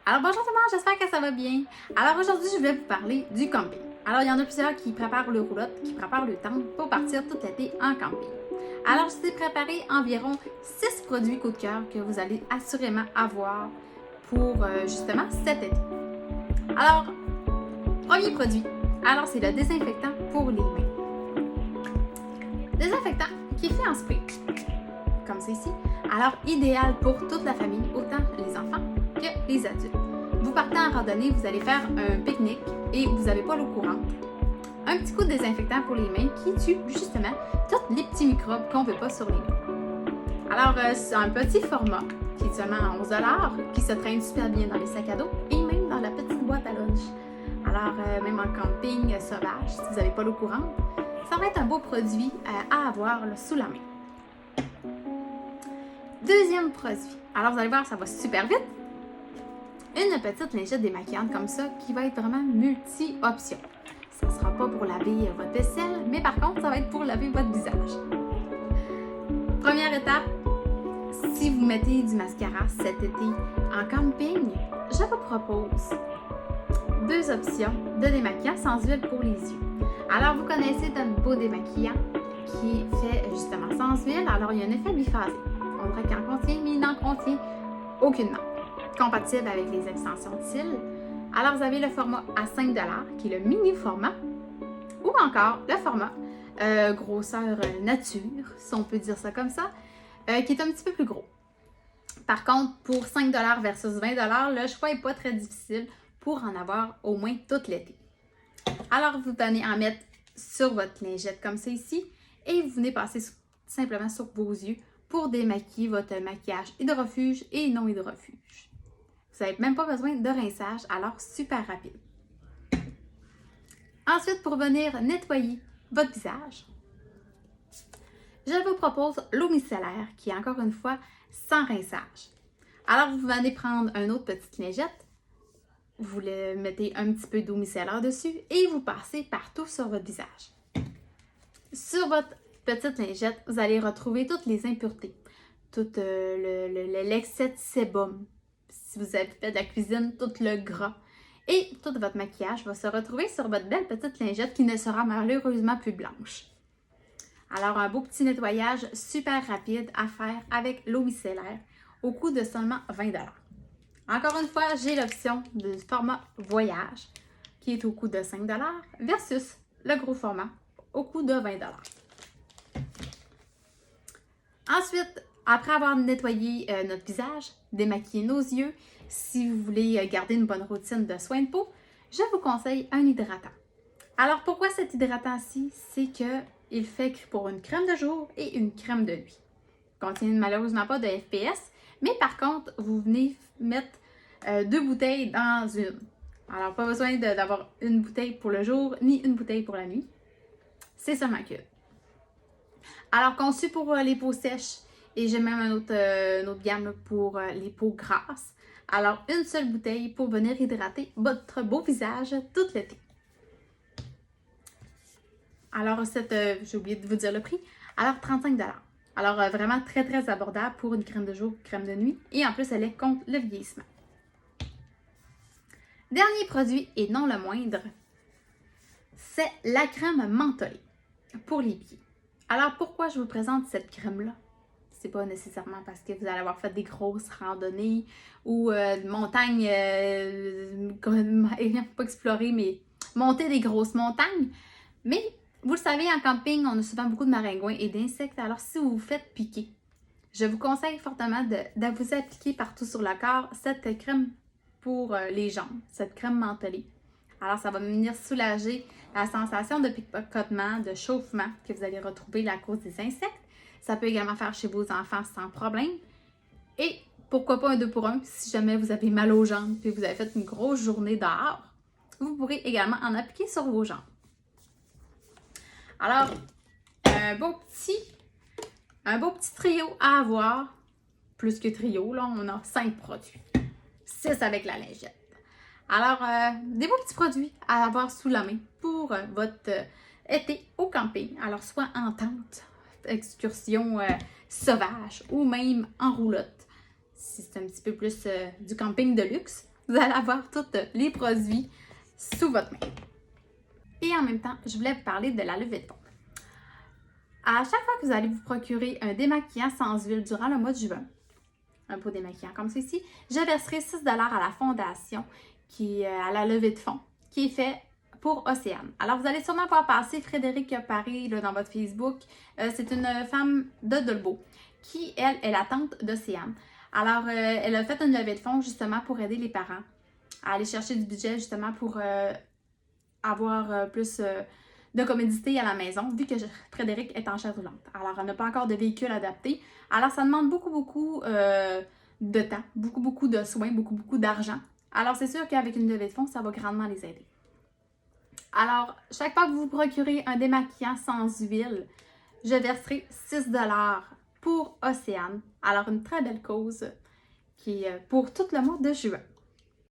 Alors bonjour tout le monde, j'espère que ça va bien. Alors aujourd'hui, je vais vous parler du camping. Alors il y en a plusieurs qui préparent le roulotte, qui préparent le tente pour partir tout l'été en camping. Alors je vous ai préparé environ 6 produits coup de cœur que vous allez assurément avoir pour justement cet été. Alors, premier produit, alors c'est le désinfectant pour les mains. Désinfectant qui est fait en spray, comme c'est ici. Alors idéal pour toute la famille, autant les enfants que les adultes. Vous partez en randonnée, vous allez faire un pique-nique et vous n'avez pas l'eau courante. Un petit coup de désinfectant pour les mains qui tue justement tous les petits microbes qu'on ne veut pas sur les mains. Alors, c'est un petit format qui est seulement à 11 $, qui se traîne super bien dans les sacs à dos et même dans la petite boîte à lunch. Alors, même en camping sauvage, si vous n'avez pas l'eau courante, ça va être un beau produit à avoir là, sous la main. Deuxième produit. Alors, vous allez voir, ça va super vite. Une petite lingette démaquillante comme ça qui va être vraiment multi-option. Ça ne sera pas pour laver votre vaisselle, mais par contre, ça va être pour laver votre visage. Première étape, si vous mettez du mascara cet été en camping, je vous propose 2 options de démaquillant sans huile pour les yeux. Alors, vous connaissez notre beau démaquillant qui est fait justement sans huile. Alors, il y a un effet biphasé. On dirait qu'il en contient, mais il n'en contient aucunement. Compatible avec les extensions de cils. Alors, vous avez le format à 5 $, qui est le mini format, ou encore le format grosseur nature, si on peut dire ça comme ça, qui est un petit peu plus gros. Par contre, pour 5 $ versus 20 $, le choix n'est pas très difficile pour en avoir au moins tout l'été. Alors, vous venez en mettre sur votre lingette comme ça ici, et vous venez passer simplement sur vos yeux pour démaquiller votre maquillage hydrofuge et non hydrofuge. Vous n'avez même pas besoin de rinçage, alors super rapide. Ensuite, pour venir nettoyer votre visage, je vous propose l'eau micellaire qui est encore une fois sans rinçage. Alors, vous venez prendre une autre petite lingette, vous le mettez un petit peu d'eau micellaire dessus et vous passez partout sur votre visage. Sur votre petite lingette, vous allez retrouver toutes les impuretés, tout l'excès de sébum. Si vous avez fait de la cuisine, tout le gras et tout votre maquillage va se retrouver sur votre belle petite lingette qui ne sera malheureusement plus blanche. Alors, un beau petit nettoyage super rapide à faire avec l'eau micellaire au coût de seulement 20 $. Encore une fois, j'ai l'option du format voyage qui est au coût de 5 $ versus le gros format au coût de 20 $. Ensuite, après avoir nettoyé notre visage, démaquillé nos yeux, si vous voulez garder une bonne routine de soins de peau, je vous conseille un hydratant. Alors, pourquoi cet hydratant-ci? C'est qu'il fait pour une crème de jour et une crème de nuit. Il ne contient malheureusement pas de FPS, mais par contre, vous venez mettre 2 bouteilles dans une. Alors, pas besoin d'avoir une bouteille pour le jour ni une bouteille pour la nuit. C'est seulement que. Alors, conçu pour les peaux sèches, et j'ai même une autre gamme pour les peaux grasses. Alors, une seule bouteille pour venir hydrater votre beau visage tout l'été. Alors, j'ai oublié de vous dire le prix. Alors, 35 $. Alors, vraiment très, très abordable pour une crème de jour, crème de nuit. Et en plus, elle est contre le vieillissement. Dernier produit, et non le moindre, c'est la crème mentholée pour les pieds. Alors, pourquoi je vous présente cette crème-là? C'est pas nécessairement parce que vous allez avoir fait des grosses randonnées ou de montagnes, pas explorer, mais monter des grosses montagnes. Mais vous le savez, en camping, on a souvent beaucoup de maringouins et d'insectes. Alors, si vous vous faites piquer, je vous conseille fortement de vous appliquer partout sur le corps cette crème pour les jambes, cette crème mentholée. Alors, ça va venir soulager la sensation de picotement, de chauffement que vous allez retrouver à cause des insectes. Ça peut également faire chez vos enfants sans problème. Et pourquoi pas un 2 pour 1 si jamais vous avez mal aux jambes et vous avez fait une grosse journée dehors. Vous pourrez également en appliquer sur vos jambes. Alors, un beau petit trio à avoir. Plus que trio, là, on a 5 produits. 6 avec la lingette. Alors, des beaux petits produits à avoir sous la main pour votre été au camping. Alors, soit en tente, excursion sauvage ou même en roulotte. Si c'est un petit peu plus du camping de luxe. vous allez avoir tous les produits sous votre main. Et en même temps, je voulais vous parler de la levée de fonds. À chaque fois que vous allez vous procurer un démaquillant sans huile durant le mois de juin, un pot démaquillant comme ceci, je verserai 6 $ à la fondation qui à la levée de fonds qui est fait pour Océane. Alors, vous allez sûrement voir passer Frédéric Paris là, dans votre Facebook. C'est une femme de Dolbeau qui, elle, est la tante d'Océane. Alors, elle a fait une levée de fonds justement pour aider les parents à aller chercher du budget justement pour avoir plus de commodité à la maison, vu que Frédéric est en chaise roulante. Alors, elle n'a pas encore de véhicule adapté. Alors, ça demande beaucoup de temps, beaucoup de soins, beaucoup d'argent. Alors, c'est sûr qu'avec une levée de fonds, ça va grandement les aider. Alors, chaque fois que vous vous procurez un démaquillant sans huile, je verserai 6 $ pour Océane. Alors, une très belle cause qui est pour tout le mois de juin.